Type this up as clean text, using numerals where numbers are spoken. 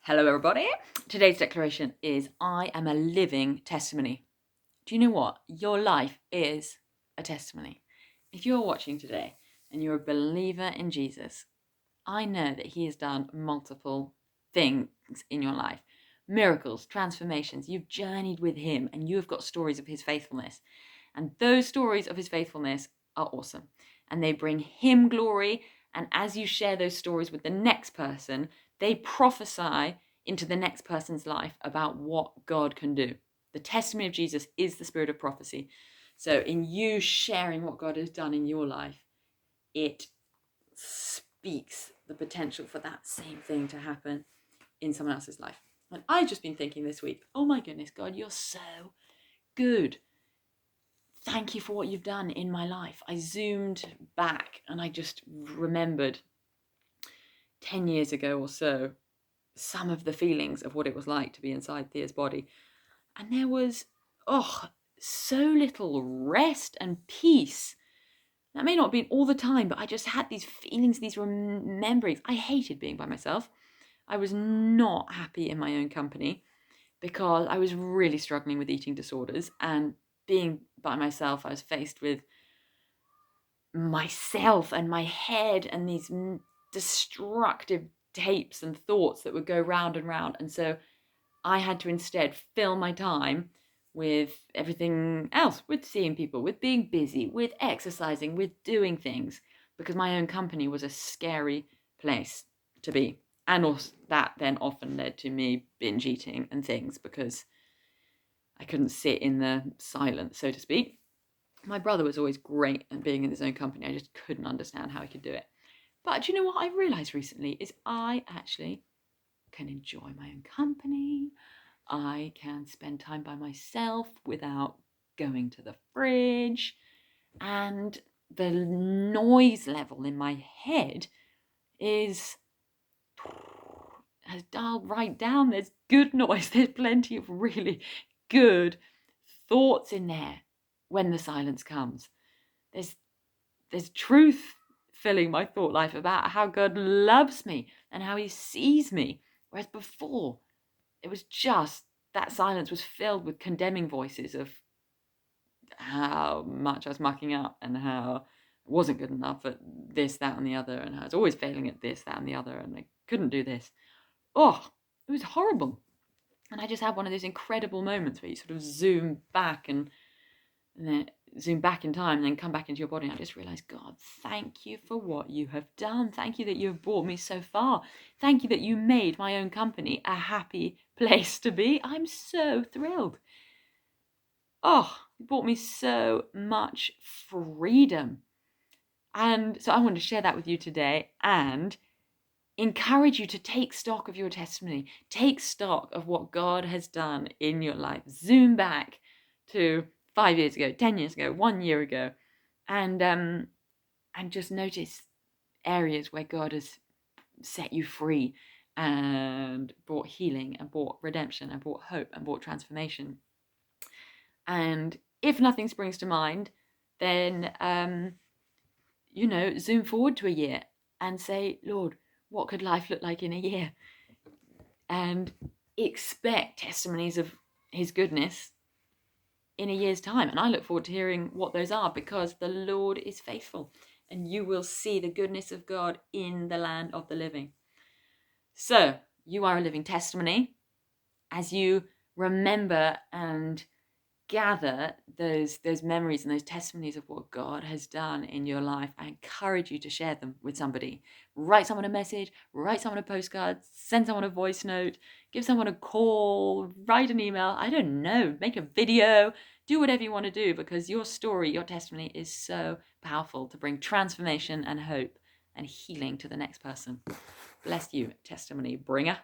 Hello, everybody. Today's declaration is I am a living testimony. Do you know what? Your life is a testimony. If you're watching today and you're a believer in Jesus, I know that He has done multiple things in your life, miracles, transformations. You've journeyed with Him and you have got stories of His faithfulness. And those stories of His faithfulness are awesome and they bring Him glory. And as you share those stories with the next person, they prophesy into the next person's life about what God can do. The testimony of Jesus is the spirit of prophecy. So in you sharing what God has done in your life, it speaks the potential for that same thing to happen in someone else's life. And I've just been thinking this week, oh my goodness, God, you're so good. Thank you for what you've done in my life. I zoomed back and I just remembered 10 years ago or so some of the feelings of what it was like to be inside Thea's body. And there was, so little rest and peace. That may not have been all the time, but I just had these feelings, these rememberings. I hated being by myself. I was not happy in my own company because I was really struggling with eating disorders. And being by myself, I was faced with myself and my head and these destructive tapes and thoughts that would go round and round. And so I had to instead fill my time with everything else, with seeing people, with being busy, with exercising, with doing things, because my own company was a scary place to be. And also that then often led to me binge eating and things because I couldn't sit in the silence, so to speak. My brother was always great at being in his own company. I just couldn't understand how he could do it. But do you know what I realised recently is I actually can enjoy my own company. I can spend time by myself without going to the fridge. And the noise level in my head has dialed right down. There's good noise. There's plenty of really good thoughts in there when the silence comes. There's truth filling my thought life about how God loves me and how He sees me. Whereas before, it was just that silence was filled with condemning voices of how much I was mucking up and how I wasn't good enough at this, that, and the other, and I was always failing at this, that, and the other, and I couldn't do this. Oh, it was horrible. And I just had one of those incredible moments where you sort of zoom back and then zoom back in time and then come back into your body. And I just realized, God, thank you for what you have done. Thank you that you have brought me so far. Thank you that you made my own company a happy place to be. I'm so thrilled. Oh, it brought me so much freedom. And so I want to share that with you today and encourage you to take stock of your testimony. Take stock of what God has done in your life. Zoom back to 5 years ago, 10 years ago, 1 year ago, and just notice areas where God has set you free and brought healing and brought redemption and brought hope and brought transformation. And if nothing springs to mind, then zoom forward to a year and say, Lord, what could life look like in a year? And expect testimonies of His goodness in a year's time. And I look forward to hearing what those are, because the Lord is faithful and you will see the goodness of God in the land of the living. So you are a living testimony. As you remember and gather those memories and those testimonies of what God has done in your life, I encourage you to share them with somebody. Write someone a message, write someone a postcard, send someone a voice note, give someone a call, write an email, I don't know, make a video, do whatever you want to do, because your story, your testimony is so powerful to bring transformation and hope and healing to the next person. Bless you, testimony bringer.